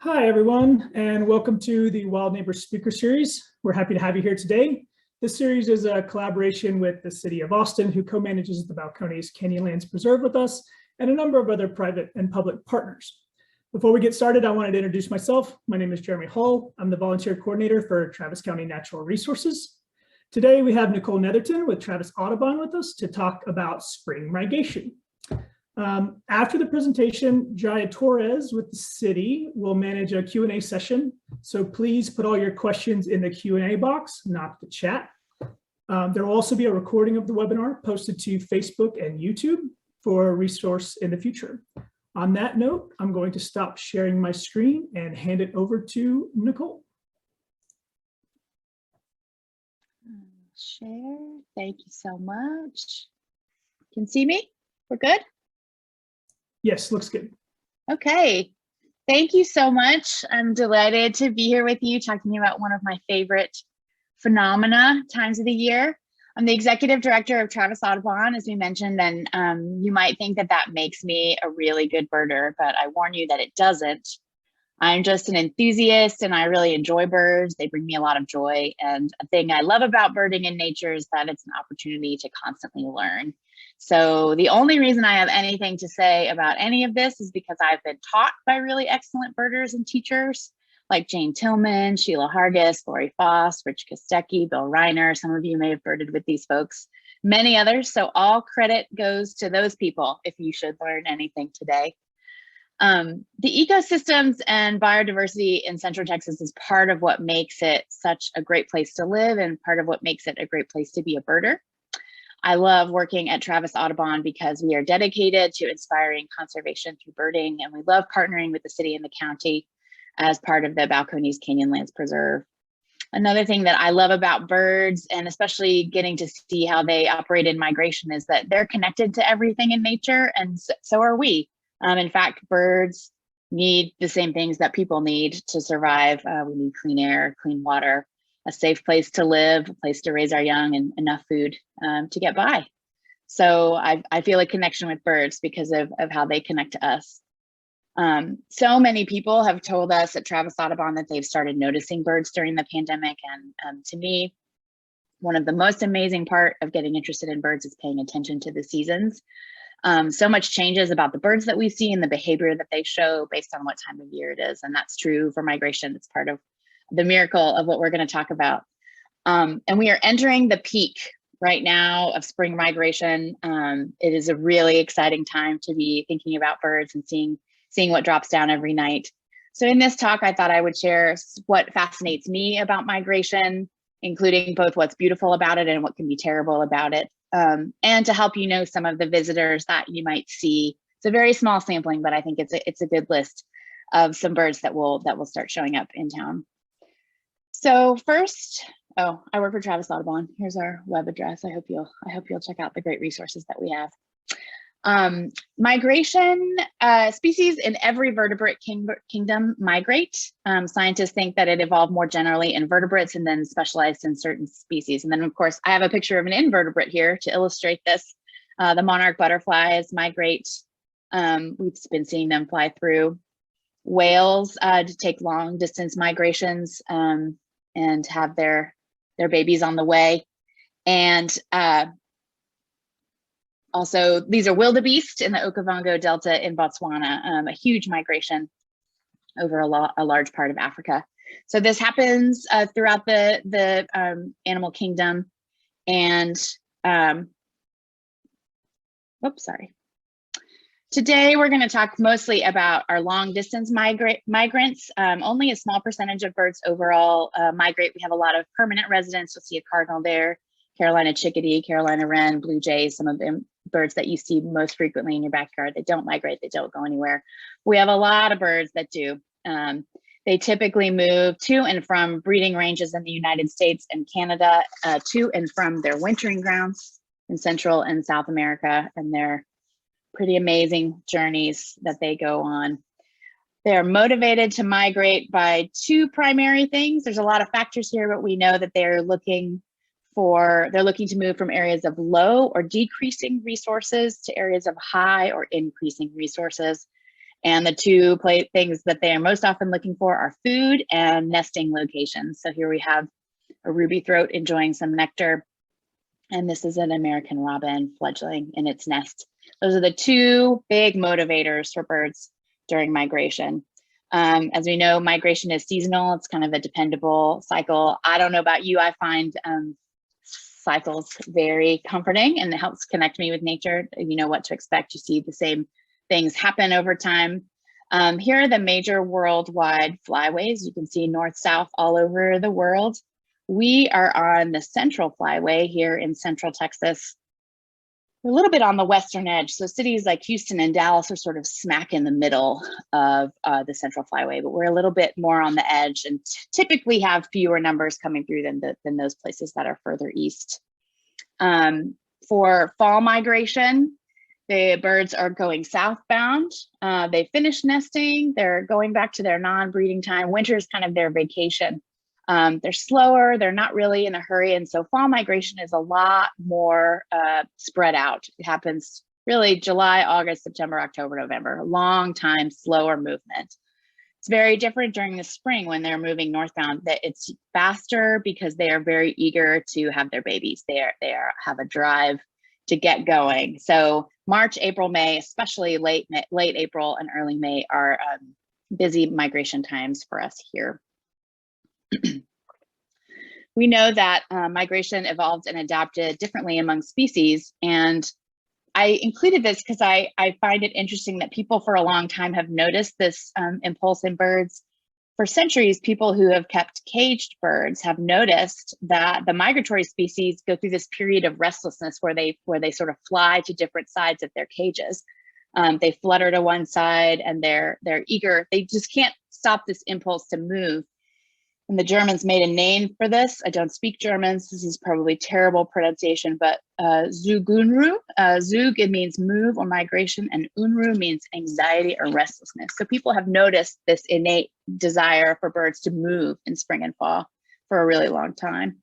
Hi, everyone, and welcome to the Wild Neighbors Speaker Series. We're happy to have you here today. This series is a collaboration with the City of Austin, who co-manages the Balcones Canyonlands Preserve with us, and a number of other private and public partners. Before we get started, I wanted to introduce myself. My name is Jeremy Hull. I'm the volunteer coordinator for Travis County Natural Resources. Today, we have Nicole Netherton with Travis Audubon with us to talk about spring migration. After the presentation, Jaya Torres with the city will manage a Q&A session. So please put all your questions in the Q&A box, not the chat. There will also be a recording of the webinar posted to Facebook and YouTube for a resource in the future. On that note, I'm going to stop sharing my screen and hand it over to Nicole. Share. Thank you so much. Can you see me? We're good? Yes, looks good. Okay. Thank you so much. I'm delighted to be here with you talking about one of my favorite phenomena times of the year. I'm the executive director of Travis Audubon, as we mentioned, and you might think that that makes me a really good birder, but I warn you that it doesn't. I'm just an enthusiast and I really enjoy birds. They bring me a lot of joy. And a thing I love about birding in nature is that it's an opportunity to constantly learn. So the only reason I have anything to say about any of this is because I've been taught by really excellent birders and teachers like Jane Tillman, Sheila Hargis, Lori Foss, Rich Kostecki, Bill Reiner. Some of you may have birded with these folks, many others. So all credit goes to those people if you should learn anything today. The ecosystems and biodiversity in Central Texas is part of what makes it such a great place to live and part of what makes it a great place to be a birder. I love working at Travis Audubon because we are dedicated to inspiring conservation through birding, and we love partnering with the city and the county as part of the Balcones Canyonlands Preserve. Another thing that I love about birds, and especially getting to see how they operate in migration, is that they're connected to everything in nature, and so are we. In fact, birds need the same things that people need to survive. We need clean air, clean water, a safe place to live, a place to raise our young, and enough food to get by. So I feel a connection with birds because of how they connect to us. So many people have told us at Travis Audubon that they've started noticing birds during the pandemic. And to me, one of the most amazing part of getting interested in birds is paying attention to the seasons. So much changes about the birds that we see and the behavior that they show based on what time of year it is. And that's true for migration. It's part of the miracle of what we're going to talk about. And we are entering the peak right now of spring migration. It is a really exciting time to be thinking about birds and seeing what drops down every night. So in this talk, I thought I would share what fascinates me about migration, including both what's beautiful about it and what can be terrible about it. And to help you know some of the visitors that you might see. It's a very small sampling, but I think it's a good list of some birds that will start showing up in town. So first, I work for Travis Audubon. Here's our web address. I hope you'll check out the great resources that we have. Migration, species in every vertebrate kingdom migrate. Scientists think that it evolved more generally in vertebrates and then specialized in certain species. And then of course, I have a picture of an invertebrate here to illustrate this. The monarch butterflies migrate. We've been seeing them fly through. Whales to take long distance migrations and have their babies on the way. And also, these are wildebeest in the Okavango Delta in Botswana, a huge migration over a large part of Africa. So this happens throughout the animal kingdom. And, Today, we're going to talk mostly about our long distance migrants. Only a small percentage of birds overall migrate. We have a lot of permanent residents. You'll see a cardinal there, Carolina chickadee, Carolina wren, blue jays, some of them birds that you see most frequently in your backyard. They don't migrate, they don't go anywhere. We have a lot of birds that do. They typically move to and from breeding ranges in the United States and Canada, to and from their wintering grounds in Central and South America, and they're pretty amazing journeys that they go on. They're motivated to migrate by two primary things. There's a lot of factors here, but we know that they're looking to move from areas of low or decreasing resources to areas of high or increasing resources. And the two things that they are most often looking for are food and nesting locations. So here we have a ruby throat enjoying some nectar. And this is an American robin fledgling in its nest. Those are the two big motivators for birds during migration. As we know, migration is seasonal. It's kind of a dependable cycle. I don't know about you, I find cycles very comforting, and it helps connect me with nature. You know what to expect. You see the same things happen over time. Here are the major worldwide flyways. You can see north-south all over the world. We are on the central flyway here in central Texas. We're a little bit on the western edge. So cities like Houston and Dallas are sort of smack in the middle of the central flyway, but we're a little bit more on the edge and typically have fewer numbers coming through than those places that are further east. For fall migration, the birds are going southbound. They finish nesting. They're going back to their non-breeding time. Winter is kind of their vacation. They're slower, they're not really in a hurry. And so fall migration is a lot more spread out. It happens really July, August, September, October, November, a long time, slower movement. It's very different during the spring when they're moving northbound, that it's faster because they are very eager to have their babies. They have a drive to get going. So March, April, May, especially late April and early May are busy migration times for us here. We know that migration evolved and adapted differently among species, and I included this because I find it interesting that people for a long time have noticed this impulse in birds. For centuries, people who have kept caged birds have noticed that the migratory species go through this period of restlessness where they sort of fly to different sides of their cages. They flutter to one side and they're eager. They just can't stop this impulse to move. And the Germans made a name for this. I don't speak German, so this is probably terrible pronunciation, but Zugunru. Zug, it means move or migration, and Unru means anxiety or restlessness. So people have noticed this innate desire for birds to move in spring and fall for a really long time.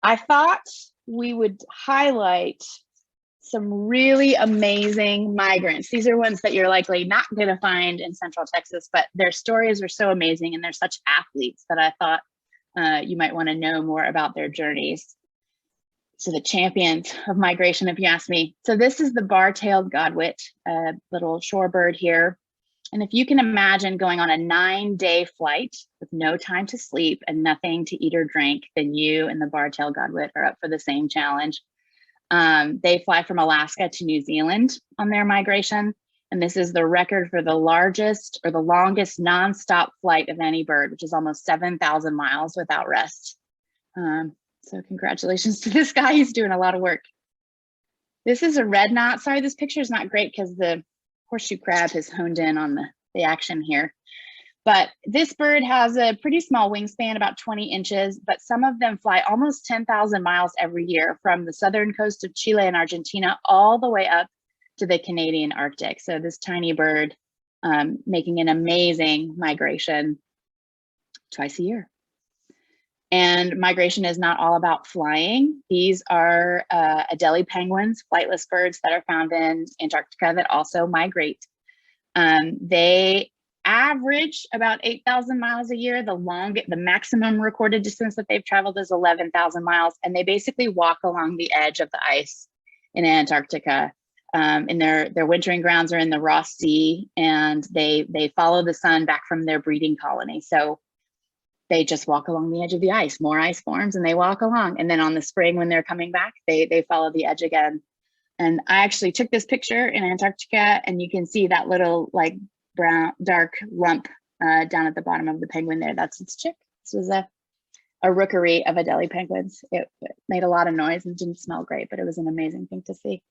I thought we would highlight some really amazing migrants. These are ones that you're likely not going to find in Central Texas, but their stories are so amazing and they're such athletes that I thought you might want to know more about their journeys. So the champions of migration, if you ask me. So this is the bar-tailed godwit, a little shorebird here. And if you can imagine going on a 9-day flight with no time to sleep and nothing to eat or drink, then you and the bar-tailed godwit are up for the same challenge. They fly from Alaska to New Zealand on their migration. And this is the record for the largest or the longest nonstop flight of any bird, which is almost 7,000 miles without rest. So congratulations to this guy, he's doing a lot of work. This is a red knot. Sorry, this picture is not great because the horseshoe crab has honed in on the action here. But this bird has a pretty small wingspan, about 20 inches, but some of them fly almost 10,000 miles every year from the southern coast of Chile and Argentina all the way up to the Canadian Arctic. So this tiny bird making an amazing migration twice a year. And migration is not all about flying. These are Deli Penguins, flightless birds that are found in Antarctica that also migrate. They average about 8,000 miles a year. The maximum recorded distance that they've traveled is 11,000 miles, and they basically walk along the edge of the ice in Antarctica. And their wintering grounds are in the Ross Sea, and they follow the sun back from their breeding colony. So they just walk along the edge of the ice. More ice forms, and they walk along. And then on the spring, when they're coming back, they follow the edge again. And I actually took this picture in Antarctica, and you can see that little like brown, dark lump down at the bottom of the penguin there. That's its chick. This was a rookery of Deli penguins. It made a lot of noise and didn't smell great, but it was an amazing thing to see.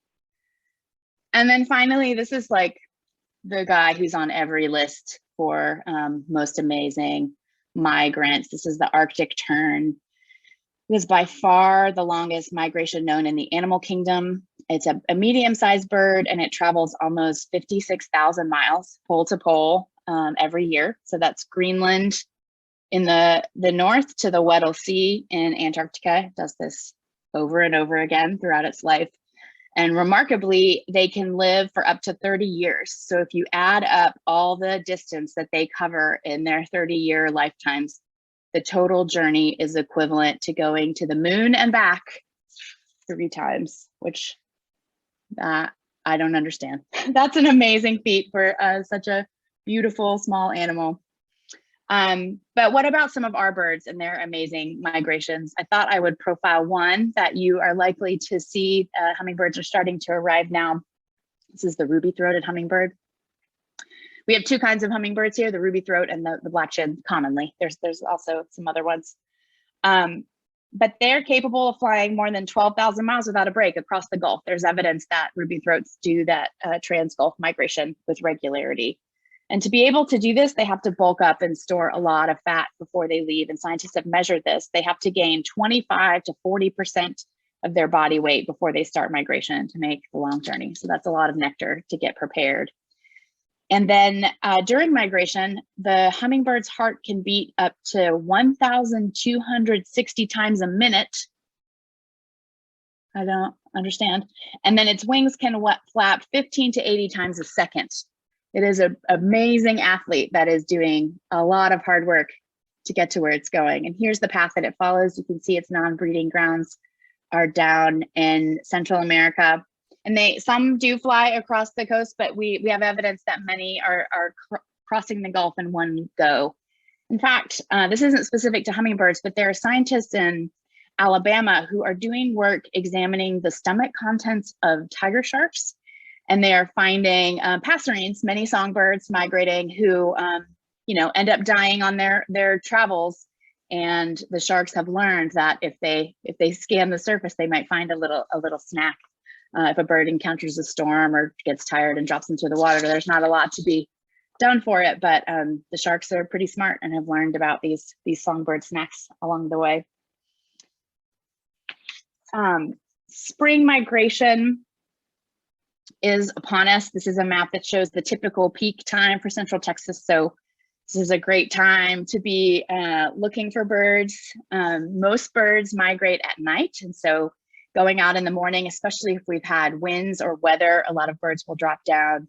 And then finally, this is like the guy who's on every list for most amazing migrants. This is the Arctic tern. It is by far the longest migration known in the animal kingdom. It's a medium-sized bird, and it travels almost 56,000 miles pole to pole every year. So that's Greenland in the north to the Weddell Sea in Antarctica. It does this over and over again throughout its life. And remarkably, they can live for up to 30 years. So if you add up all the distance that they cover in their 30-year lifetimes, the total journey is equivalent to going to the moon and back 3 times, which I don't understand. That's an amazing feat for such a beautiful small animal. But what about some of our birds and their amazing migrations? I thought I would profile one that you are likely to see. Hummingbirds are starting to arrive now. This is the ruby-throated hummingbird. We have 2 kinds of hummingbirds here, the ruby throat and the black chin commonly. There's also some other ones. But they're capable of flying more than 12,000 miles without a break across the Gulf. There's evidence that ruby throats do that trans-Gulf migration with regularity. And to be able to do this, they have to bulk up and store a lot of fat before they leave. And scientists have measured this. They have to gain 25 to 40% of their body weight before they start migration to make the long journey. So that's a lot of nectar to get prepared. And then during migration, the hummingbird's heart can beat up to 1,260 times a minute. I don't understand. And then its wings can flap 15 to 80 times a second. It is an amazing athlete that is doing a lot of hard work to get to where it's going. And here's the path that it follows. You can see its non-breeding grounds are down in Central America. And some do fly across the coast, but we have evidence that many are crossing the Gulf in one go. In fact, this isn't specific to hummingbirds, but there are scientists in Alabama who are doing work examining the stomach contents of tiger sharks. And they are finding passerines, many songbirds migrating who end up dying on their travels. And the sharks have learned that if they scan the surface, they might find a little snack. If a bird encounters a storm or gets tired and drops into the water, there's not a lot to be done for it, but the sharks are pretty smart and have learned about these songbird snacks along the way. Spring migration is upon us. This is a map that shows the typical peak time for Central Texas. So this is a great time to be looking for birds. Most birds migrate at night, and so going out in the morning, especially if we've had winds or weather, a lot of birds will drop down,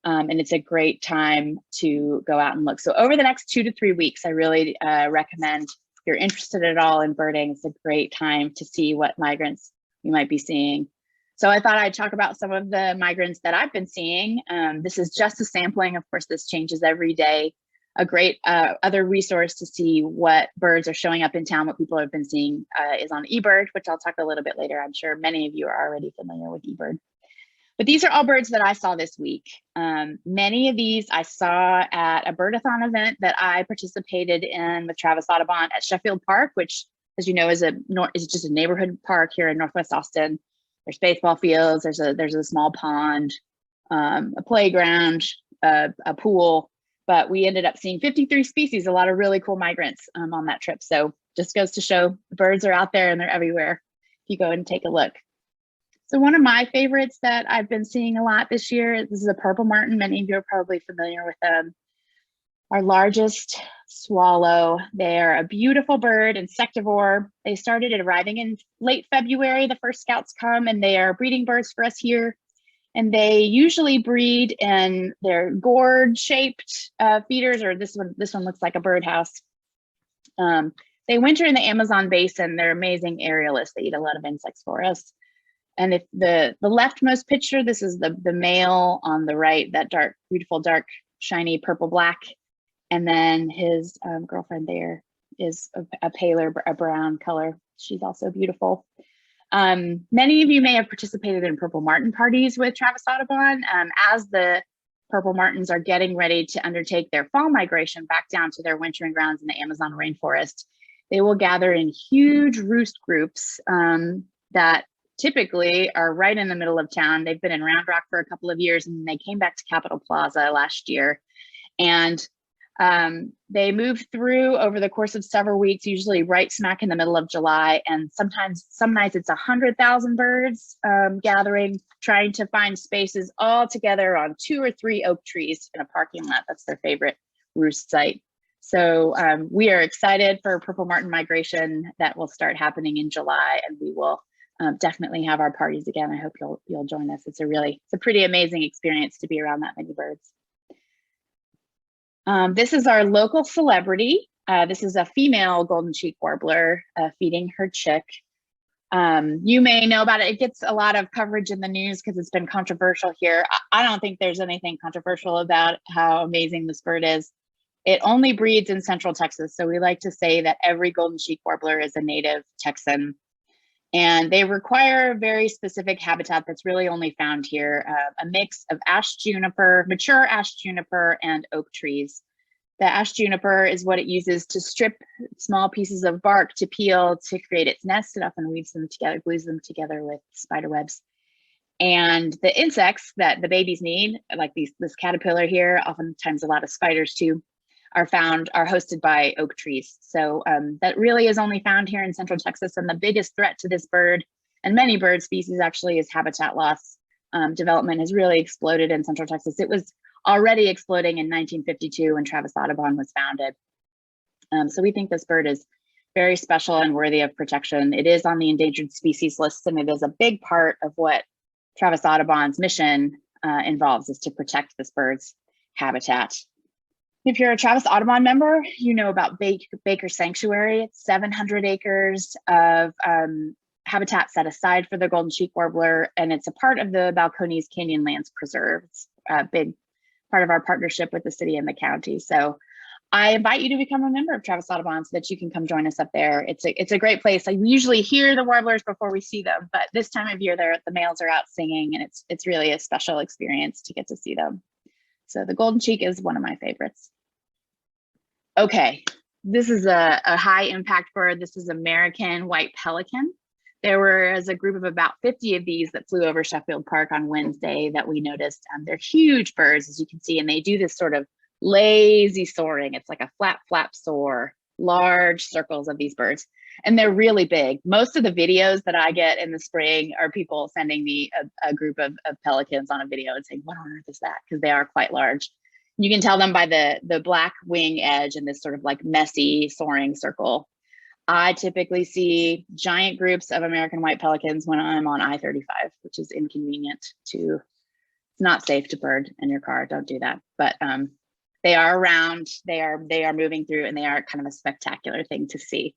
and it's a great time to go out and look. So over the next 2 to 3 weeks, I really recommend, if you're interested at all in birding, it's a great time to see what migrants you might be seeing. So I thought I'd talk about some of the migrants that I've been seeing. This is just a sampling. Of course, this changes every day. A great other resource to see what birds are showing up in town, what people have been seeing is on eBird, which I'll talk a little bit later. I'm sure many of you are already familiar with eBird. But these are all birds that I saw this week. Many of these I saw at a birdathon event that I participated in with Travis Audubon at Sheffield Park, which, as you know, is just a neighborhood park here in Northwest Austin. There's baseball fields, there's a small pond, a playground, a pool. But we ended up seeing 53 species, a lot of really cool migrants on that trip. So just goes to show the birds are out there and they're everywhere if you go and take a look. So one of my favorites that I've been seeing a lot this year, this is a purple martin. Many of you are probably familiar with them. Our largest swallow. They're a beautiful bird, insectivore. They started arriving in late February. The first scouts come, and they are breeding birds for us here. And they usually breed in their gourd-shaped feeders, or this one looks like a birdhouse. They winter in the Amazon basin. They're amazing aerialists. They eat a lot of insects for us. And if the leftmost picture, this is the male on the right, that beautiful, dark, shiny purple-black. And then his girlfriend there is a paler, a brown color. She's also beautiful. Many of you may have participated in purple martin parties with Travis Audubon. As the purple martins are getting ready to undertake their fall migration back down to their wintering grounds in the Amazon rainforest, they will gather in huge roost groups that typically are right in the middle of town. They've been in Round Rock for a couple of years, and they came back to Capitol Plaza last year. And they move through over the course of several weeks, usually right smack in the middle of July. And sometimes, some nights it's 100,000 birds gathering, trying to find spaces all together on 2 or 3 oak trees in a parking lot. That's their favorite roost site. So we are excited for purple martin migration that will start happening in July, and we will definitely have our parties again. I hope you'll join us. It's a pretty amazing experience to be around that many birds. This is our local celebrity. This is a female golden cheek warbler feeding her chick. You may know about it. It gets a lot of coverage in the news because it's been controversial here. I don't think there's anything controversial about how amazing this bird is. It only breeds in Central Texas. So we like to say that every golden cheek warbler is a native Texan. And they require a very specific habitat that's really only found here, a mix of ash juniper, mature ash juniper, and oak trees. The ash juniper is what it uses to strip small pieces of bark to peel to create its nest. It often weaves them together, glues them together with spider webs. And the insects that the babies need, like this caterpillar here, oftentimes a lot of spiders too, are hosted by oak trees. So that really is only found here in Central Texas. And the biggest threat to this bird and many bird species actually is habitat loss. Development has really exploded in Central Texas. It was already exploding in 1952 when Travis Audubon was founded. So we think this bird is very special and worthy of protection. It is on the endangered species list, and it is a big part of what Travis Audubon's mission involves, is to protect this bird's habitat. If you're a Travis Audubon member, you know about Baker Sanctuary. It's 700 acres of habitat set aside for the golden cheek warbler, and it's a part of the Balcones Canyonlands Preserve. It's a big part of our partnership with the city and the county. So I invite you to become a member of Travis Audubon so that you can come join us up there. It's a great place. I usually hear the warblers before we see them, but this time of year, the males are out singing, and it's really a special experience to get to see them. So the golden cheek is one of my favorites. Okay, this is a high impact bird. This is American white pelican. There was a group of about 50 of these that flew over Sheffield Park on Wednesday that we noticed. They're huge birds, as you can see, and they do this sort of lazy soaring. It's like a flap, flap soar, large circles of these birds. And they're really big. Most of the videos that I get in the spring are people sending me a group of pelicans on a video and saying, what on earth is that? Because they are quite large. You can tell them by the black wing edge and this sort of like messy soaring circle. I typically see giant groups of American white pelicans when I'm on I-35, which is inconvenient it's not safe to bird in your car. Don't do that. But they are around, they are moving through, and they are kind of a spectacular thing to see.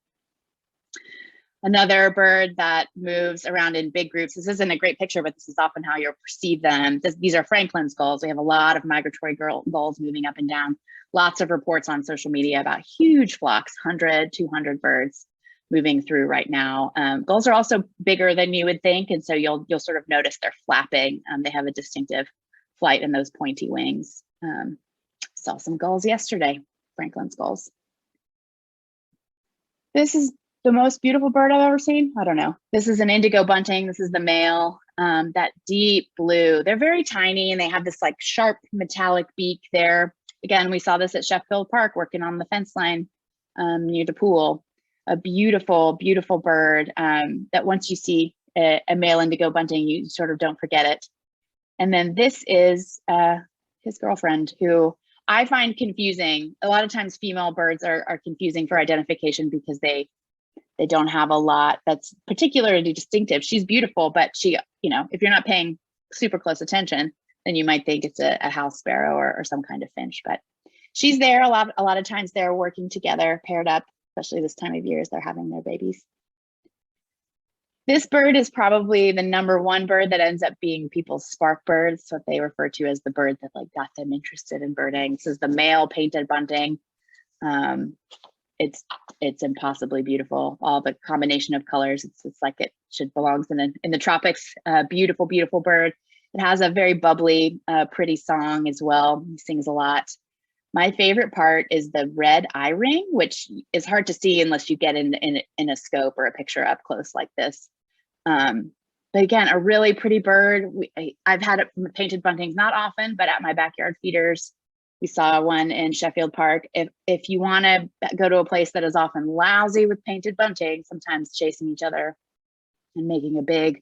Another bird that moves around in big groups. This isn't a great picture, but this is often how you'll perceive them. These are Franklin's gulls. We have a lot of migratory gulls moving up and down. Lots of reports on social media about huge flocks, 100, 200 birds moving through right now. Gulls are also bigger than you would think, and so you'll sort of notice they're flapping. They have a distinctive flight in those pointy wings. Saw some gulls yesterday, Franklin's gulls. This is the most beautiful bird I've ever seen. I don't know. This is an Indigo Bunting. This is the male, that deep blue. They're very tiny, and they have this like sharp metallic beak there. Again, we saw this at Sheffield Park working on the fence line near the pool. A beautiful, beautiful bird that once you see a male Indigo Bunting, you sort of don't forget it. And then this is his girlfriend, who I find confusing. A lot of times female birds are confusing for identification because they don't have a lot that's particularly distinctive. She's beautiful, but she, if you're not paying super close attention, then you might think it's a house sparrow or some kind of finch. But she's there a lot of times. They're working together, paired up, especially this time of year as they're having their babies. This bird is probably the #1 bird that ends up being people's spark birds, what they refer to as the bird that like got them interested in birding. This is the male painted bunting. It's impossibly beautiful. All the combination of colors, it's like it should belongs in the tropics. Beautiful, beautiful bird. It has a very bubbly, pretty song as well. He sings a lot. My favorite part is the red eye ring, which is hard to see unless you get in a scope or a picture up close like this. But again, a really pretty bird. I've had it painted buntings, not often, but at my backyard feeders. We saw one in Sheffield Park. If you want to go to a place that is often lousy with painted bunting, sometimes chasing each other and making a big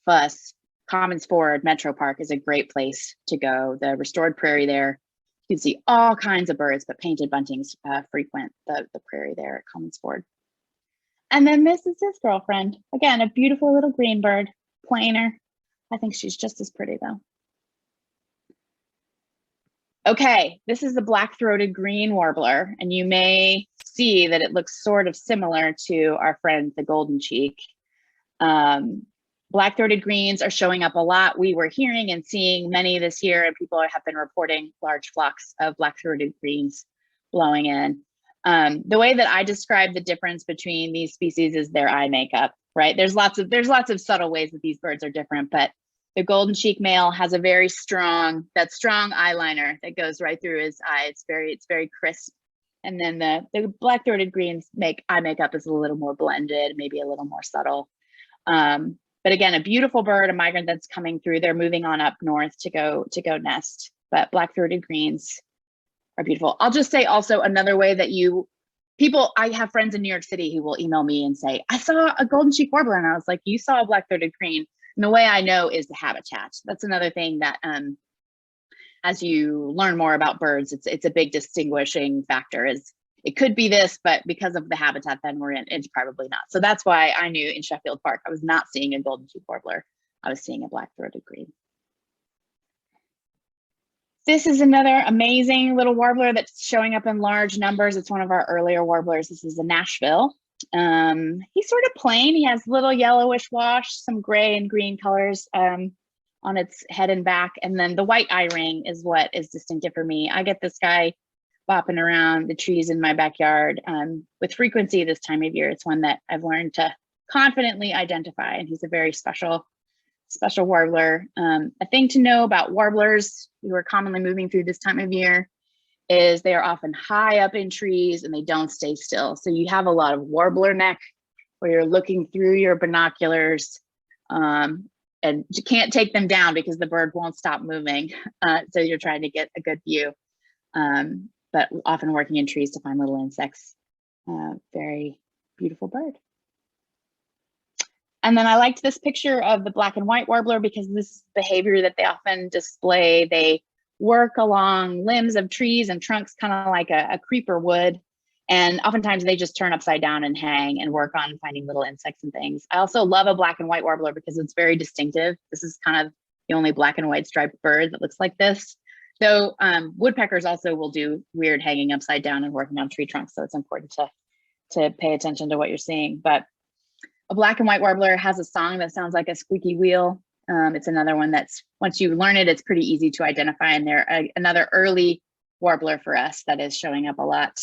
fuss, Commons Ford Metro Park is a great place to go. The restored prairie there, you can see all kinds of birds, but painted buntings frequent the prairie there at Commons Ford. And then this is his girlfriend. Again, a beautiful little green bird, plainer. I think she's just as pretty though. Okay, this is the black-throated green warbler, and you may see that it looks sort of similar to our friend, the golden cheek. Black-throated greens are showing up a lot. We were hearing and seeing many this year, and people have been reporting large flocks of black-throated greens blowing in. The way that I describe the difference between these species is their eye makeup, right? There's lots of subtle ways that these birds are different, but the golden cheek male has a very strong eyeliner that goes right through his eye. It's very crisp. And then the black-throated greens eye makeup is a little more blended, maybe a little more subtle. But again, a beautiful bird, a migrant that's coming through. They're moving on up north to go nest. But black-throated greens are beautiful. I'll just say also another way that I have friends in New York City who will email me and say, I saw a golden cheek warbler, and I was like, you saw a black-throated green. And the way I know is the habitat. That's another thing that as you learn more about birds, it's a big distinguishing factor. Is it could be this, but because of the habitat then we're in, it's probably not. So that's why I knew in Sheffield Park I was not seeing a golden cheek warbler. I was seeing a black-throated green. This is another amazing little warbler that's showing up in large numbers. It's one of our earlier warblers. This is a Nashville. He's sort of plain. He has little yellowish wash, some gray and green colors on its head and back. And then the white eye ring is what is distinctive for me. I get this guy bopping around the trees in my backyard with frequency this time of year. It's one that I've learned to confidently identify, and he's a very special warbler. A thing to know about warblers who are commonly moving through this time of year is they are often high up in trees and they don't stay still. So you have a lot of warbler neck where you're looking through your binoculars and you can't take them down because the bird won't stop moving. So you're trying to get a good view, but often working in trees to find little insects. Very beautiful bird. And then I liked this picture of the black and white warbler because this is behavior that they often display. They work along limbs of trees and trunks, kind of like a creeper would. And oftentimes they just turn upside down and hang and work on finding little insects and things. I also love a black and white warbler because it's very distinctive. This is kind of the only black and white striped bird that looks like this. So woodpeckers also will do weird hanging upside down and working on tree trunks. So it's important to pay attention to what you're seeing. But a black and white warbler has a song that sounds like a squeaky wheel. It's another one that's, once you learn it, it's pretty easy to identify. And they're another early warbler for us that is showing up a lot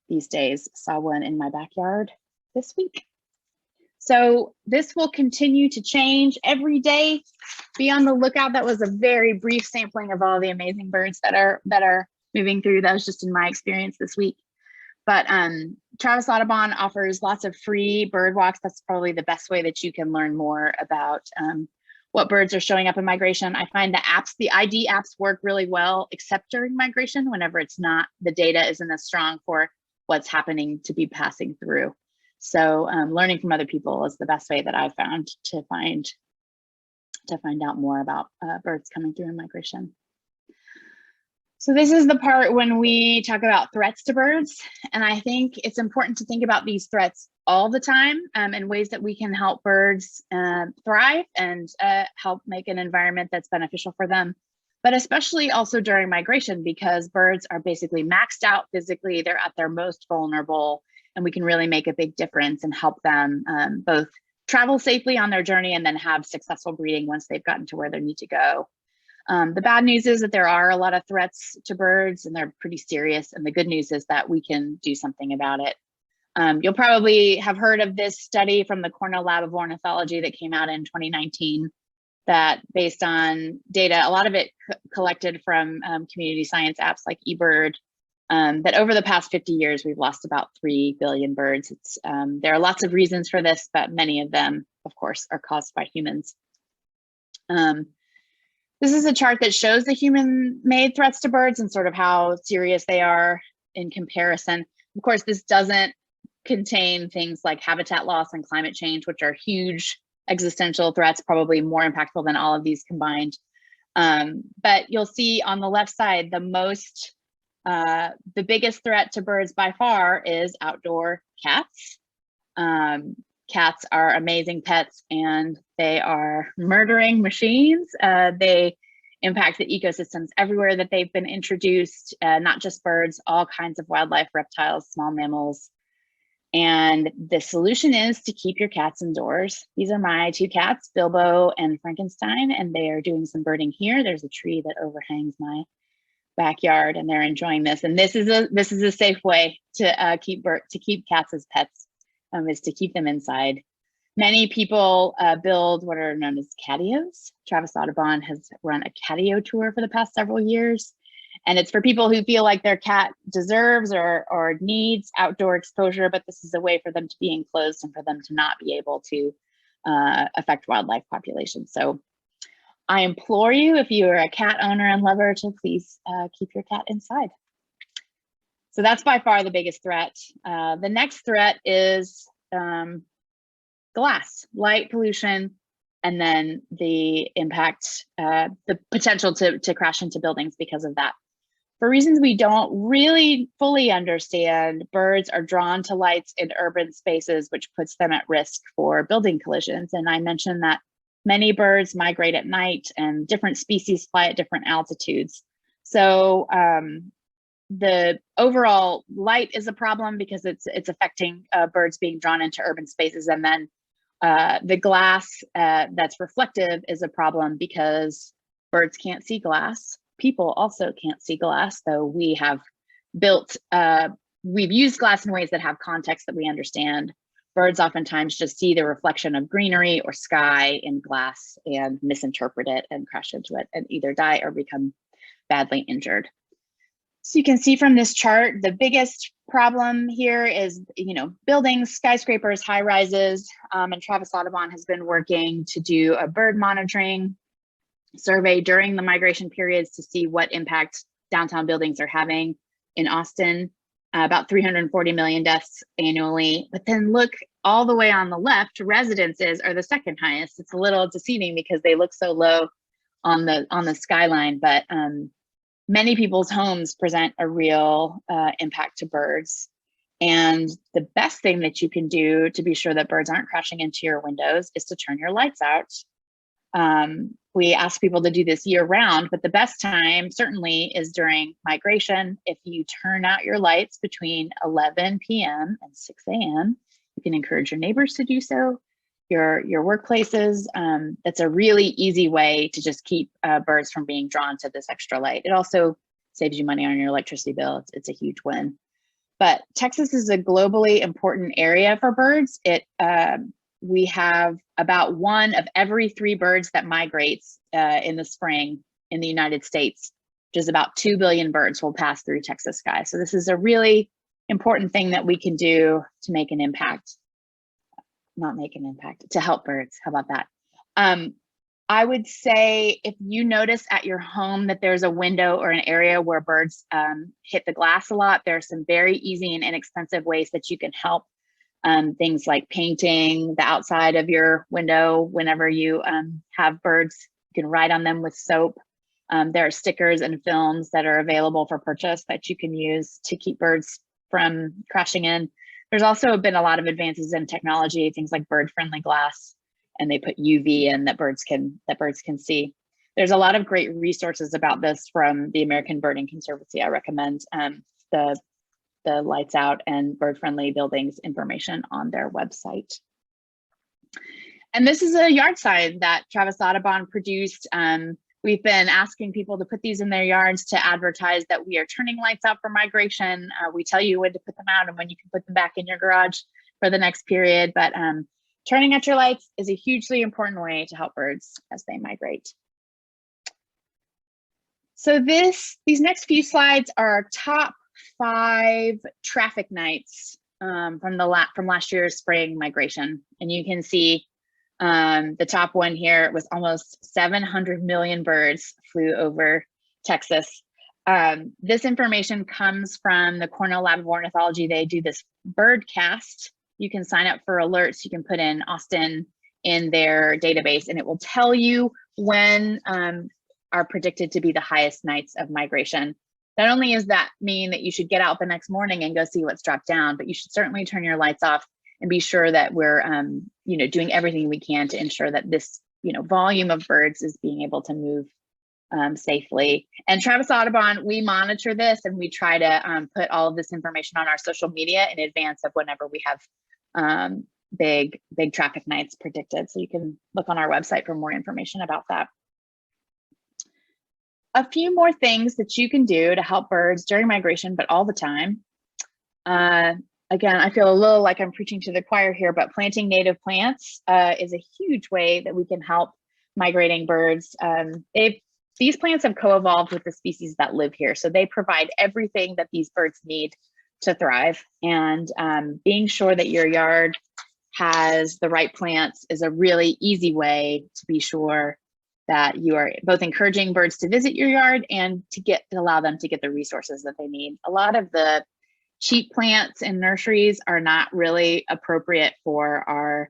these days. Saw one in my backyard this week. So this will continue to change every day. Be on the lookout. That was a very brief sampling of all the amazing birds that are moving through. That was just in my experience this week. But Travis Audubon offers lots of free bird walks. That's probably the best way that you can learn more about what birds are showing up in migration. I find the ID apps work really well, except during migration, whenever it's not, the data isn't as strong for what's happening to be passing through. So learning from other people is the best way that I've found to find out more about birds coming through in migration. So this is the part when we talk about threats to birds. And I think it's important to think about these threats all the time and ways that we can help birds thrive and help make an environment that's beneficial for them, but especially also during migration, because birds are basically maxed out physically, they're at their most vulnerable, and we can really make a big difference and help them both travel safely on their journey and then have successful breeding once they've gotten to where they need to go. The bad news is that there are a lot of threats to birds and they're pretty serious. And the good news is that we can do something about it. You'll probably have heard of this study from the Cornell Lab of Ornithology that came out in 2019 that, based on data, a lot of it collected from community science apps like eBird, that over the past 50 years, we've lost about 3 billion birds. There are lots of reasons for this, but many of them, of course, are caused by humans. This is a chart that shows the human-made threats to birds and sort of how serious they are in comparison. Of course, this doesn't contain things like habitat loss and climate change, which are huge existential threats, probably more impactful than all of these combined. But you'll see on the left side, the biggest threat to birds by far is outdoor cats. Cats are amazing pets, and they are murdering machines. They impact the ecosystems everywhere that they've been introduced, not just birds, all kinds of wildlife, reptiles, small mammals. And the solution is to keep your cats indoors. These are my two cats, Bilbo and Frankenstein, and they are doing some birding here. There's a tree that overhangs my backyard, and they're enjoying this. And this is a safe way to keep cats as pets, is to keep them inside. Many people build what are known as Catios. Travis Audubon has run a Catio tour for the past several years. And it's for people who feel like their cat deserves or needs outdoor exposure, but this is a way for them to be enclosed and for them to not be able to affect wildlife populations. So I implore you, if you are a cat owner and lover, to please keep your cat inside. So that's by far the biggest threat. The next threat is glass, light pollution, and then the impact, the potential to crash into buildings because of that. For reasons we don't really fully understand, birds are drawn to lights in urban spaces, which puts them at risk for building collisions. And I mentioned that many birds migrate at night and different species fly at different altitudes. So the overall light is a problem because it's affecting birds being drawn into urban spaces. And then the glass that's reflective is a problem because birds can't see glass. People also can't see glass, though we have we've used glass in ways that have context that we understand. Birds oftentimes just see the reflection of greenery or sky in glass and misinterpret it and crash into it and either die or become badly injured. So you can see from this chart, the biggest problem here is, buildings, skyscrapers, high rises, and Travis Audubon has been working to do a bird monitoring survey during the migration periods to see what impact downtown buildings are having in Austin, about 340 million deaths annually. But then look all the way on the left, residences are the second highest. It's a little deceiving because they look so low on the skyline, but many people's homes present a real impact to birds. And the best thing that you can do to be sure that birds aren't crashing into your windows is to turn your lights out. We ask people to do this year round, but the best time certainly is during migration. If you turn out your lights between 11 p.m. and 6 a.m., you can encourage your neighbors to do so, your workplaces. That's a really easy way to just keep birds from being drawn to this extra light. It also saves you money on your electricity bill. It's a huge win. But Texas is a globally important area for birds. We have about 1 of every 3 birds that migrates in the spring in the United States, which is about 2 billion birds will pass through Texas skies. So this is a really important thing that we can do to make an impact, not make an impact, to help birds. How about that? I would say if you notice at your home that there's a window or an area where birds hit the glass a lot, there are some very easy and inexpensive ways that you can help. Things like painting the outside of your window whenever you have birds. You can write on them with soap. There are stickers and films that are available for purchase that you can use to keep birds from crashing in. There's also been a lot of advances in technology, things like bird-friendly glass, and they put UV in that birds can see. There's a lot of great resources about this from the American Birding Conservancy. I recommend the Lights Out and Bird Friendly Buildings information on their website. And this is a yard sign that Travis Audubon produced. We've been asking people to put these in their yards to advertise that we are turning lights out for migration. We tell you when to put them out and when you can put them back in your garage for the next period. But turning out your lights is a hugely important way to help birds as they migrate. So these next few slides are our top 5 traffic nights from last year's spring migration. And you can see the top one here was almost 700 million birds flew over Texas. This information comes from the Cornell Lab of Ornithology. They do this birdcast. You can sign up for alerts. You can put in Austin in their database and it will tell you when are predicted to be the highest nights of migration. Not only does that mean that you should get out the next morning and go see what's dropped down, but you should certainly turn your lights off and be sure that we're doing everything we can to ensure that this volume of birds is being able to move safely. And Travis Audubon, we monitor this, and we try to put all of this information on our social media in advance of whenever we have big traffic nights predicted. So you can look on our website for more information about that. A few more things that you can do to help birds during migration, but all the time. Again, I feel a little like I'm preaching to the choir here, but planting native plants is a huge way that we can help migrating birds. These plants have co-evolved with the species that live here, so they provide everything that these birds need to thrive. And being sure that your yard has the right plants is a really easy way to be sure that you are both encouraging birds to visit your yard and to allow them to get the resources that they need. A lot of the cheap plants in nurseries are not really appropriate for our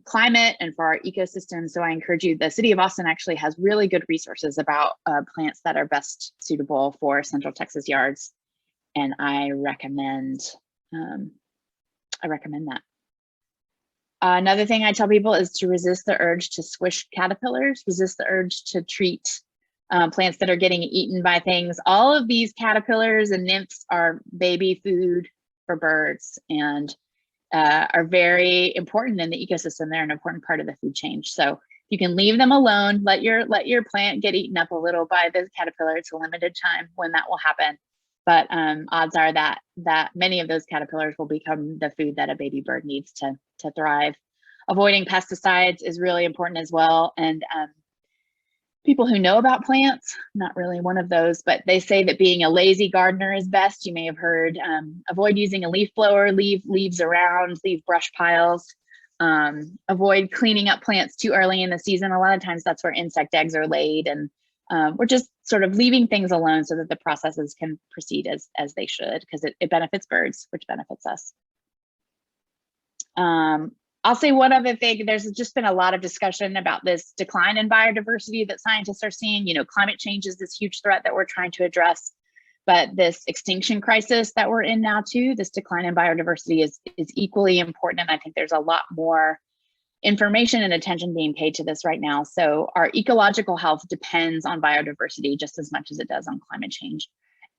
climate and for our ecosystem. So I encourage you, the city of Austin actually has really good resources about plants that are best suitable for Central Texas yards. And I recommend that. Another thing I tell people is to resist the urge to squish caterpillars, resist the urge to treat plants that are getting eaten by things. All of these caterpillars and nymphs are baby food for birds and are very important in the ecosystem. They're an important part of the food chain. So you can leave them alone, let your plant get eaten up a little by the caterpillar. It's a limited time when that will happen. But odds are that many of those caterpillars will become the food that a baby bird needs to thrive. Avoiding pesticides is really important as well. And people who know about plants, not really one of those, but they say that being a lazy gardener is best. You may have heard, avoid using a leaf blower, leave leaves around, leave brush piles, avoid cleaning up plants too early in the season. A lot of times that's where insect eggs are laid, and we're just sort of leaving things alone so that the processes can proceed as they should, because it benefits birds, which benefits us. I'll say one other thing. There's just been a lot of discussion about this decline in biodiversity that scientists are seeing. Climate change is this huge threat that we're trying to address, but this extinction crisis that we're in now too, this decline in biodiversity is equally important. And I think there's a lot more information and attention being paid to this right now. So our ecological health depends on biodiversity just as much as it does on climate change.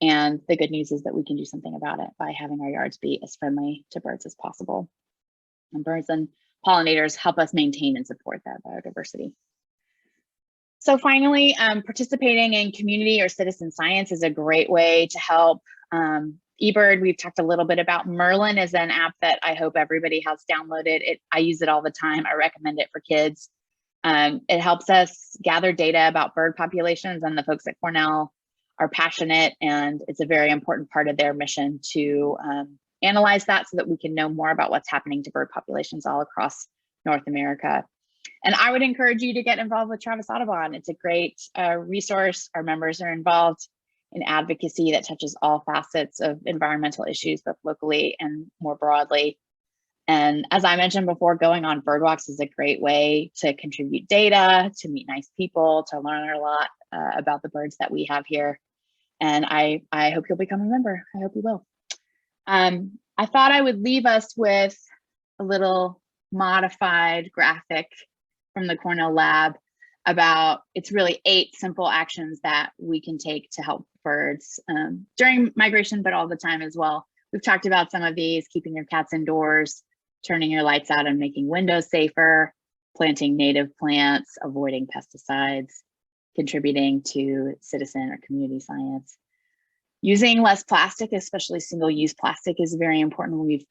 And the good news is that we can do something about it by having our yards be as friendly to birds as possible. And birds and pollinators help us maintain and support that biodiversity. So finally, participating in community or citizen science is a great way to help. eBird, we've talked a little bit about. Merlin is an app that I hope everybody has downloaded. I use it all the time. I recommend it for kids. It helps us gather data about bird populations, and the folks at Cornell are passionate, and it's a very important part of their mission to analyze that so that we can know more about what's happening to bird populations all across North America. And I would encourage you to get involved with Travis Audubon. It's a great resource. Our members are involved in advocacy that touches all facets of environmental issues, both locally and more broadly. And as I mentioned before, going on bird walks is a great way to contribute data, to meet nice people, to learn a lot about the birds that we have here. And I hope you'll become a member. I hope you will. I thought I would leave us with a little modified graphic from the Cornell lab about, it's really 8 simple actions that we can take to help birds during migration, but all the time as well. We've talked about some of these: keeping your cats indoors, turning your lights out and making windows safer, planting native plants, avoiding pesticides, contributing to citizen or community science. Using less plastic, especially single-use plastic, is very important.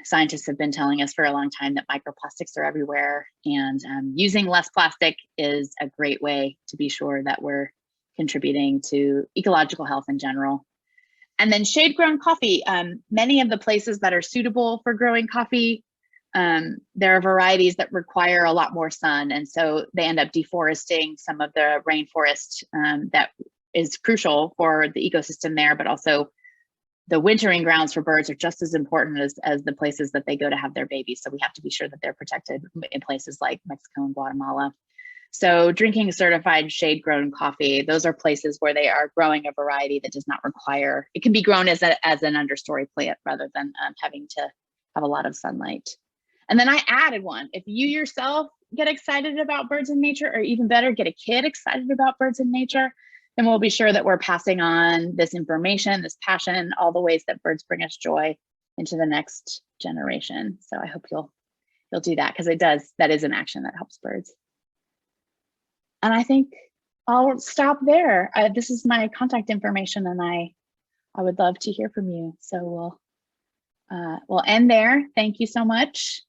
Scientists have been telling us for a long time that microplastics are everywhere, and using less plastic is a great way to be sure that we're contributing to ecological health in general. And then shade-grown coffee. Many of the places that are suitable for growing coffee, there are varieties that require a lot more sun, and so they end up deforesting some of the rainforest that is crucial for the ecosystem there, but also the wintering grounds for birds are just as important as the places that they go to have their babies. So we have to be sure that they're protected in places like Mexico and Guatemala. So drinking certified shade-grown coffee, those are places where they are growing a variety that does not require, it can be grown as an understory plant rather than having to have a lot of sunlight. And then I added one. If you yourself get excited about birds in nature, or even better, get a kid excited about birds in nature, then we'll be sure that we're passing on this information, this passion, all the ways that birds bring us joy into the next generation. So I hope you'll do that, because that is an action that helps birds. And I think I'll stop there. This is my contact information, and I would love to hear from you. So we'll end there. Thank you so much.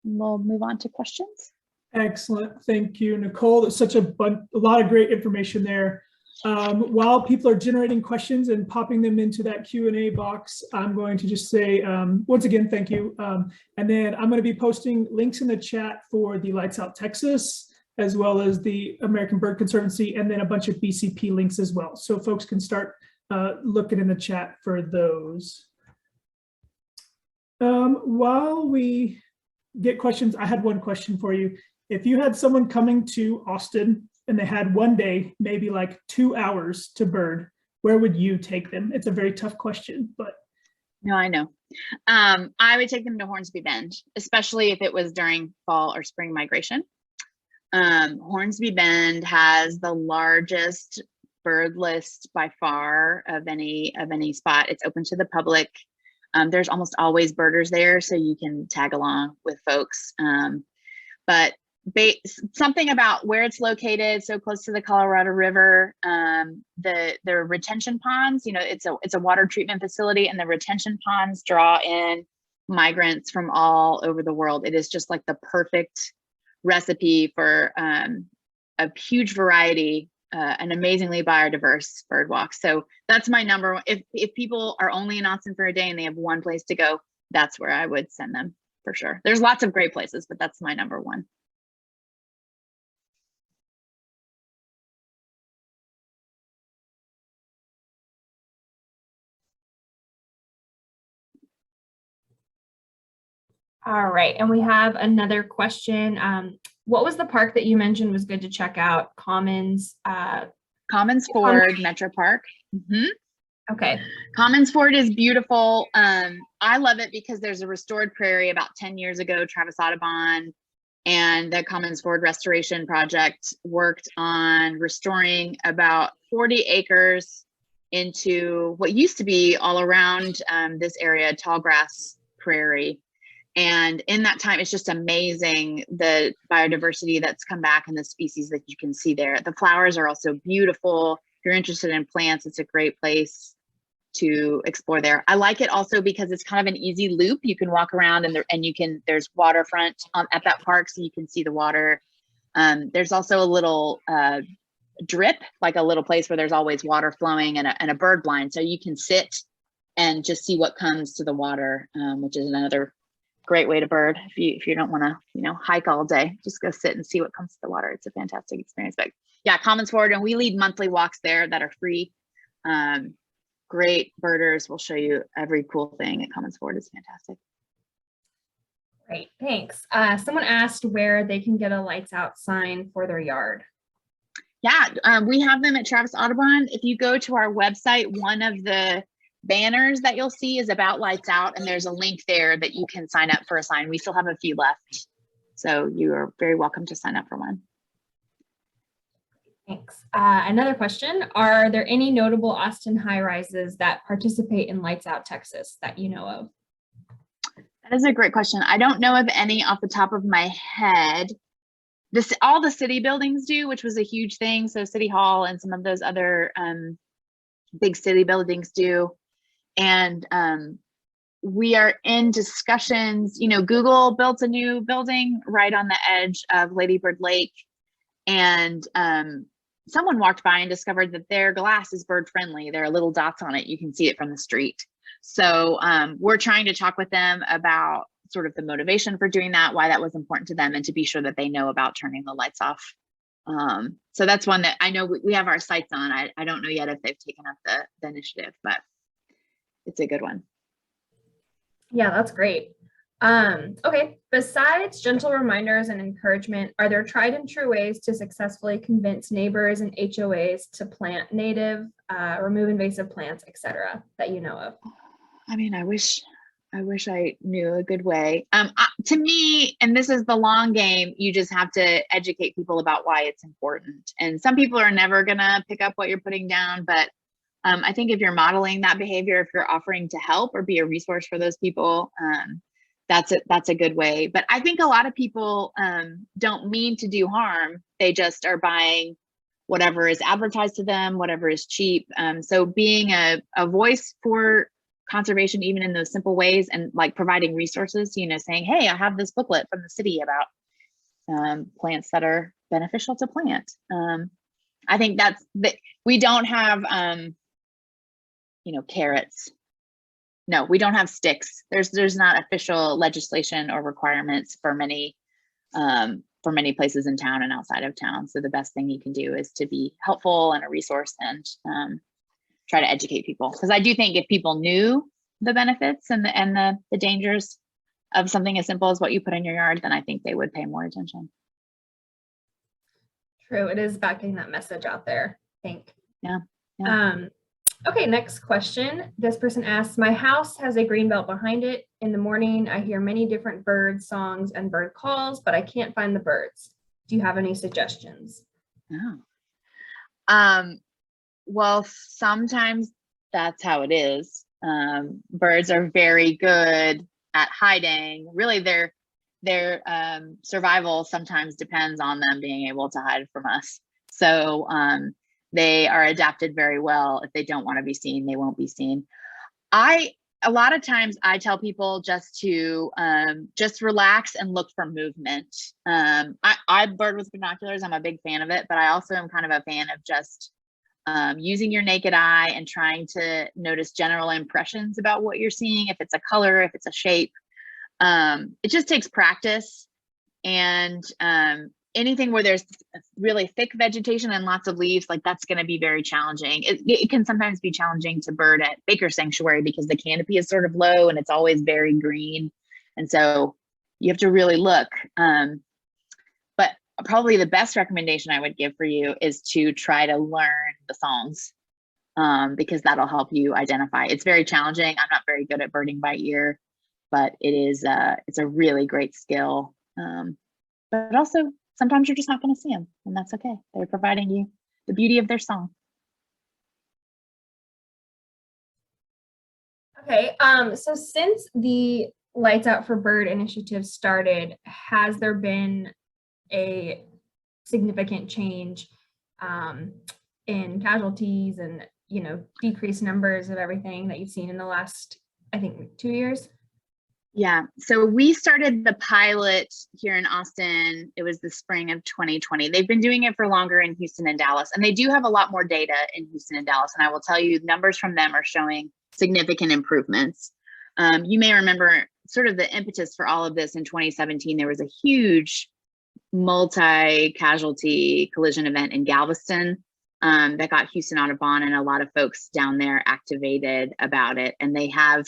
We'll move on to questions. Excellent. Thank you, Nicole. There's such a lot of great information there. While people are generating questions and popping them into that Q&A box, I'm going to just say, once again, thank you. And then I'm going to be posting links in the chat for the Lights Out Texas, as well as the American Bird Conservancy, and then a bunch of BCP links as well. So folks can start looking in the chat for those. While we get questions, I had one question for you. If you had someone coming to Austin and they had one day, maybe like 2 hours to bird, where would you take them? It's a very tough question, but. No, I know. I would take them to Hornsby Bend, especially if it was during fall or spring migration. Hornsby Bend has the largest bird list by far of any spot. It's open to the public. There's almost always birders there, so you can tag along with folks. But something about where it's located, so close to the Colorado River, the retention ponds, it's a water treatment facility, and the retention ponds draw in migrants from all over the world. It is just like the perfect recipe for a huge variety, an amazingly biodiverse bird walk. So that's my number one. If people are only in Austin for a day and they have one place to go, that's where I would send them for sure. There's lots of great places, but that's my number one. All right, and we have another question. What was the park that you mentioned was good to check out? Commons Ford Metro Park. Okay. Commons Ford is beautiful. I love it because there's a restored prairie. About 10 years ago, Travis Audubon and the Commons Ford Restoration Project worked on restoring about 40 acres into what used to be all around this area, tall grass prairie. And in that time, it's just amazing the biodiversity that's come back and the species that you can see there. The flowers are also beautiful. If you're interested in plants, it's a great place to explore there. I like it also because it's kind of an easy loop. You can walk around and there's waterfront at that park, so you can see the water. There's also a little drip, like a little place where there's always water flowing, and a bird blind, so you can sit and just see what comes to the water, which is another great way to bird. If you don't want to hike all day, just go sit and see what comes to the water. It's a fantastic experience. But yeah, Commons Ford, and we lead monthly walks there that are free. Great birders will show you every cool thing at Commons Ford. Is fantastic. Great, thanks. Someone asked where they can get a lights out sign for their yard. Yeah, we have them at Travis Audubon. If you go to our website, one of the banners that you'll see is about lights out, and there's a link there that you can sign up for a sign. We still have a few left, so you are very welcome to sign up for one. Thanks. Another question, are there any notable Austin high-rises that participate in Lights Out Texas that you know of? That is a great question. I don't know of any off the top of my head. All the city buildings do, which was a huge thing. So City Hall and some of those other big city buildings do. And we are in discussions. Google built a new building right on the edge of Lady Bird Lake, and someone walked by and discovered that their glass is bird friendly. There are little dots on it. You can see it from the street. So we're trying to talk with them about sort of the motivation for doing that, why that was important to them, and to be sure that they know about turning the lights off. So that's one that I know we have our sights on. I don't know yet if they've taken up the initiative, but it's a good one. Yeah, that's great. Okay, besides gentle reminders and encouragement, are there tried and true ways to successfully convince neighbors and HOAs to plant native, remove invasive plants, etc., that you know of? I mean, I wish I wish I knew a good way. To me, and this is the long game, you just have to educate people about why it's important. And some people are never gonna pick up what you're putting down, but I think if you're modeling that behavior, if you're offering to help or be a resource for those people, that's a good way. But I think a lot of people don't mean to do harm. They just are buying whatever is advertised to them, whatever is cheap. So being a voice for conservation, even in those simple ways, and like providing resources, saying, hey, I have this booklet from the city about plants that are beneficial to plant. I think we don't have, carrots. No, we don't have sticks. There's not official legislation or requirements for many places in town and outside of town. So the best thing you can do is to be helpful and a resource and try to educate people. Because I do think if people knew the benefits and the dangers of something as simple as what you put in your yard, then I think they would pay more attention. True, it is about getting that message out there, I think. Yeah. Okay, next question. This person asks, my house has a green belt behind it. In the morning, I hear many different bird songs and bird calls, but I can't find the birds. Do you have any suggestions? No. Well, sometimes that's how it is. Birds are very good at hiding. Really, their survival sometimes depends on them being able to hide from us. So they are adapted very well. If they don't want to be seen, they won't be seen. A lot of times I tell people just to just relax and look for movement. I bird with binoculars. I'm a big fan of it, but I also am kind of a fan of just using your naked eye and trying to notice general impressions about what you're seeing. If it's a color, if it's a shape, it just takes practice. And anything where there's really thick vegetation and lots of leaves, like that's going to be very challenging. It can sometimes be challenging to bird at Baker Sanctuary because the canopy is sort of low and it's always very green. And so you have to really look. But probably the best recommendation I would give for you is to try to learn the songs because that'll help you identify. It's very challenging. I'm not very good at birding by ear, but it's a really great skill. But also, sometimes you're just not going to see them, and that's okay. They're providing you the beauty of their song. Okay, so since the Lights Out for Bird initiative started, has there been a significant change in casualties and, decreased numbers of everything that you've seen in the last, I think, 2 years? Yeah, so we started the pilot here in Austin. It was the spring of 2020. They've been doing it for longer in Houston and Dallas, and they do have a lot more data in Houston and Dallas. And I will tell you, numbers from them are showing significant improvements. You may remember sort of the impetus for all of this in 2017. There was a huge multi-casualty collision event in Galveston that got Houston Audubon and a lot of folks down there activated about it. And they have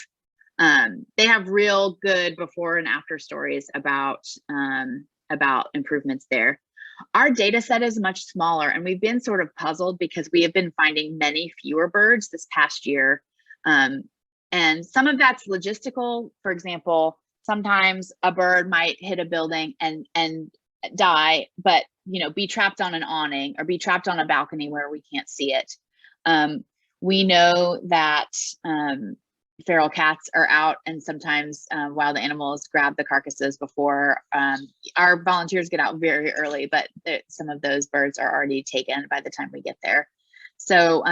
real good before and after stories about improvements there. Our data set is much smaller, and we've been sort of puzzled because we have been finding many fewer birds this past year. And some of that's logistical. For example, sometimes a bird might hit a building and die, but be trapped on an awning or be trapped on a balcony where we can't see it. We know that feral cats are out, and sometimes wild animals grab the carcasses before our volunteers get out very early, but some of those birds are already taken by the time we get there. So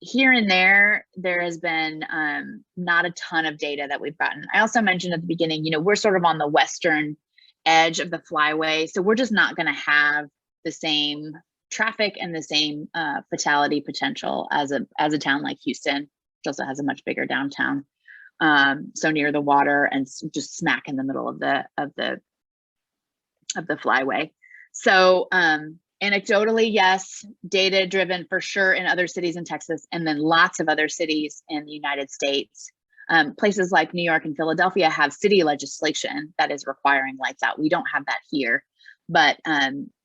here and there has been not a ton of data that we've gotten. I also mentioned at the beginning, we're sort of on the western edge of the flyway, so we're just not going to have the same traffic and the same fatality potential as a town like Houston, which also has a much bigger downtown, so near the water and just smack in the middle of the flyway. So anecdotally, yes, data driven for sure in other cities in Texas, and then lots of other cities in the United States. Places like New York and Philadelphia have city legislation that is requiring lights out. We don't have that here, but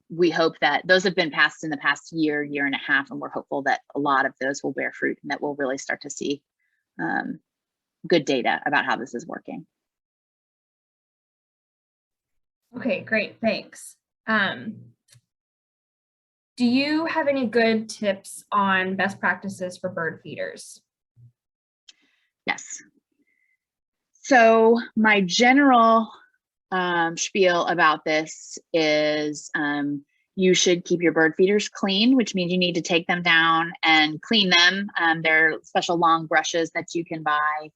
we hope that those have been passed in the past year and a half, and we're hopeful that a lot of those will bear fruit and that we'll really start to see good data about how this is working. Okay, great, thanks. Do you have any good tips on best practices for bird feeders? Yes. So my general spiel about this is you should keep your bird feeders clean, which means you need to take them down and clean them. There are special long brushes that you can buy.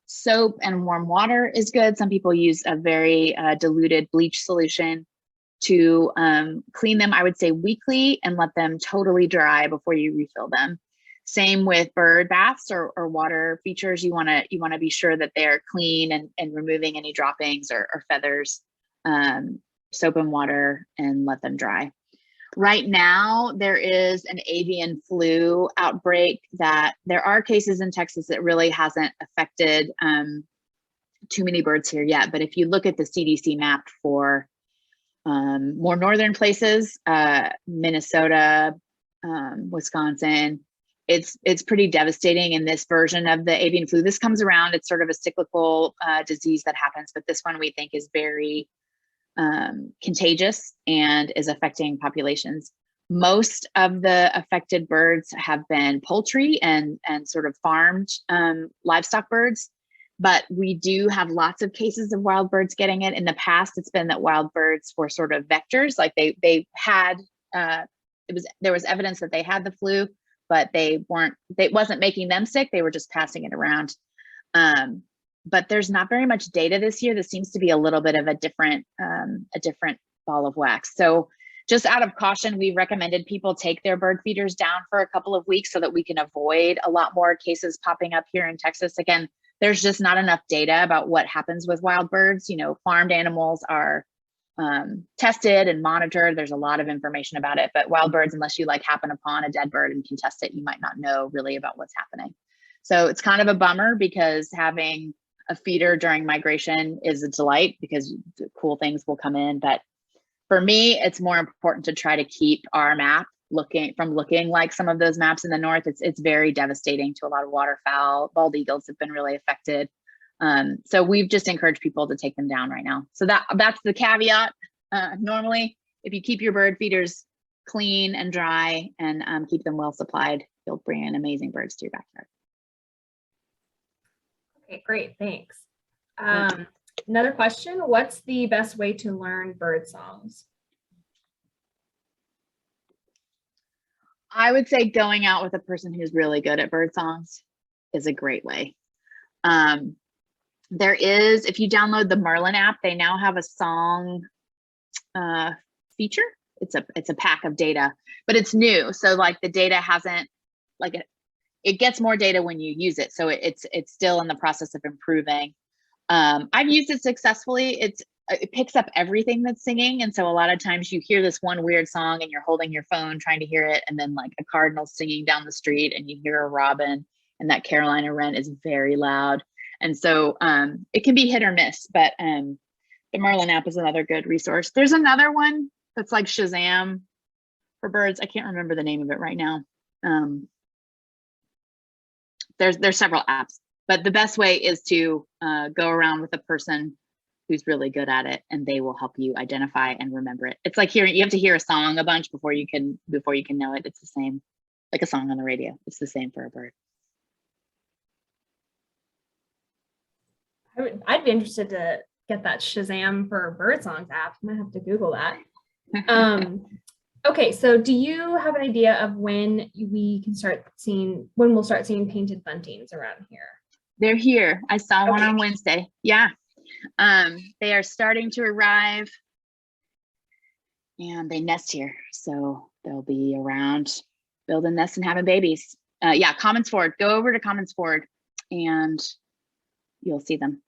Soap and warm water is good. Some people use a very diluted bleach solution to clean them, I would say weekly, and let them totally dry before you refill them. Same with bird baths or water features. You want to be sure that they're clean and removing any droppings or feathers, soap and water, and let them dry. Right now, there is an avian flu outbreak that there are cases in Texas that really hasn't affected too many birds here yet. But if you look at the CDC map for more northern places, Minnesota, Wisconsin, it's pretty devastating in this version of the avian flu. This comes around, it's sort of a cyclical disease that happens, but this one we think is very contagious and is affecting populations. Most of the affected birds have been poultry and sort of farmed livestock birds, but we do have lots of cases of wild birds getting it. In the past, it's been that wild birds were sort of vectors, like they had, there was evidence that they had the flu, but it wasn't making them sick, they were just passing it around. But there's not very much data this year. This seems to be a little bit of a different ball of wax. So just out of caution, we recommended people take their bird feeders down for a couple of weeks so that we can avoid a lot more cases popping up here in Texas. Again, there's just not enough data about what happens with wild birds. You know, farmed animals are tested and monitored. There's a lot of information about it, but wild birds, unless you like happen upon a dead bird and can test it, you might not know really about what's happening. So it's kind of a bummer because having a feeder during migration is a delight because cool things will come in. But for me, it's more important to try to keep our map looking like some of those maps in the north. It's very devastating to a lot of waterfowl. Bald eagles have been really affected. So we've just encouraged people to take them down right now. So that's the caveat. Normally, if you keep your bird feeders clean and dry and keep them well supplied, you'll bring in amazing birds to your backyard. Okay, great, thanks. Another question, what's the best way to learn bird songs? I would say going out with a person who's really good at bird songs is a great way. There is, if you download the Merlin app, they now have a song feature. It's a pack of data, but it's new. So like the data hasn't, like it gets more data when you use it. So it's still in the process of improving. I've used it successfully. It picks up everything that's singing. And so a lot of times you hear this one weird song and you're holding your phone trying to hear it. And then like a cardinal singing down the street and you hear a robin, and that Carolina wren is very loud. And so it can be hit or miss, but the Merlin app is another good resource. There's another one that's like Shazam for birds. I can't remember the name of it right now. There's several apps, but the best way is to go around with a person who's really good at it, and they will help you identify and remember it. It's like you have to hear a song a bunch before you can know it. It's the same, like a song on the radio. It's the same for a bird. I'd be interested to get that Shazam for bird songs app. I might have to Google that. Okay, so do you have an idea of when we'll start seeing painted buntings around here? They're here. I saw one on Wednesday. Yeah. They are starting to arrive and they nest here. So they'll be around building nests and having babies. Yeah, Commons Ford. Go over to Commons Ford and you'll see them.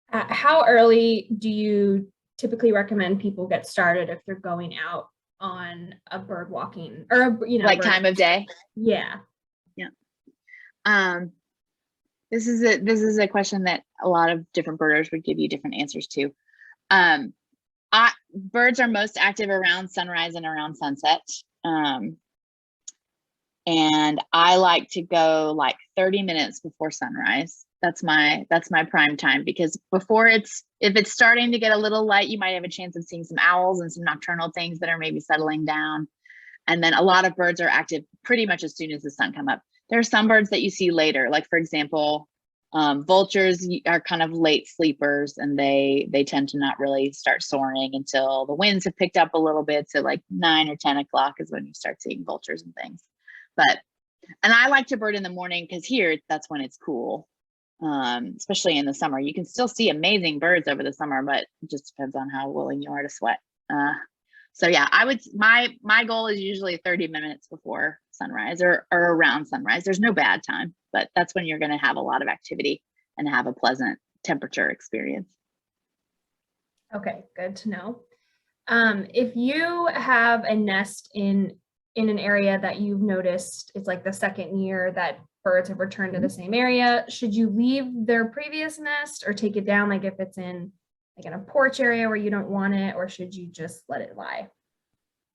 How early do you typically recommend people get started if they're going out on a bird walking or like time of day? Yeah. This is a question that a lot of different birders would give you different answers to. Birds are most active around sunrise and around sunset. And I like to go like 30 minutes before sunrise. That's my prime time, because before if it's starting to get a little light, you might have a chance of seeing some owls and some nocturnal things that are maybe settling down. And then a lot of birds are active pretty much as soon as the sun come up. There are some birds that you see later, like for example, vultures are kind of late sleepers, and they tend to not really start soaring until the winds have picked up a little bit. So like 9 or 10 o'clock is when you start seeing vultures and things. And I like to bird in the morning because here, that's when it's cool, especially in the summer. You can still see amazing birds over the summer, but it just depends on how willing you are to sweat. So yeah, my goal is usually 30 minutes before sunrise or around sunrise. There's no bad time, but that's when you're going to have a lot of activity and have a pleasant temperature experience. Okay, good to know. If you have a nest in an area that you've noticed it's like the second year that birds have returned to the same area, should you leave their previous nest or take it down, like if it's in a porch area where you don't want it, or should you just let it lie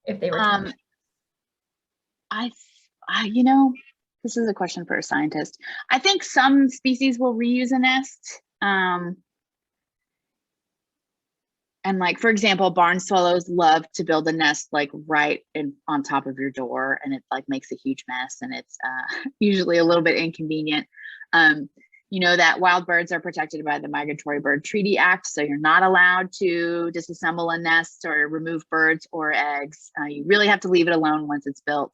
if they return? You know, this is a question for a scientist. I think some species will reuse a nest. And like, for example, barn swallows love to build a nest like right on top of your door, and it like makes a huge mess, and it's usually a little bit inconvenient. You know that wild birds are protected by the Migratory Bird Treaty Act, so you're not allowed to disassemble a nest or remove birds or eggs. You really have to leave it alone once it's built.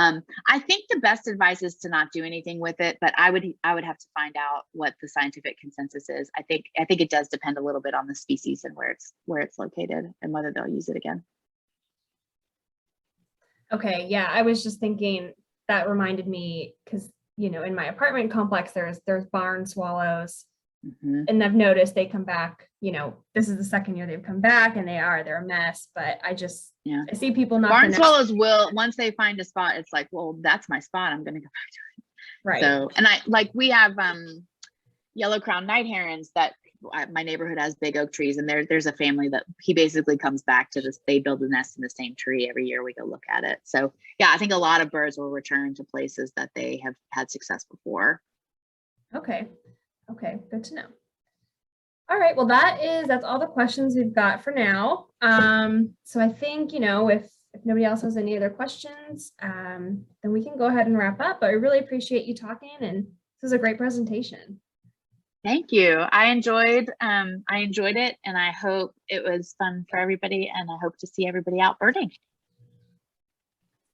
I think the best advice is to not do anything with it, but I would have to find out what the scientific consensus is. I think it does depend a little bit on the species and where it's located and whether they'll use it again. Okay, yeah, I was just thinking, that reminded me, because in my apartment complex there's barn swallows, and I've noticed they come back. This is the second year they've come back, and they're a mess. But I see people not. Barn swallows will, once they find a spot, it's like, well, that's my spot, I'm gonna go back to it. Right. So, and we have yellow crowned night herons that my neighborhood has big oak trees, and there's a family that he basically comes back to this. They build a nest in the same tree every year. We go look at it. So yeah, I think a lot of birds will return to places that they have had success before. Okay, good to know. All right, well, that's all the questions we've got for now. So I think, if nobody else has any other questions, then we can go ahead and wrap up. But I really appreciate you talking, and this was a great presentation. Thank you. I enjoyed it, and I hope it was fun for everybody, and I hope to see everybody out birding.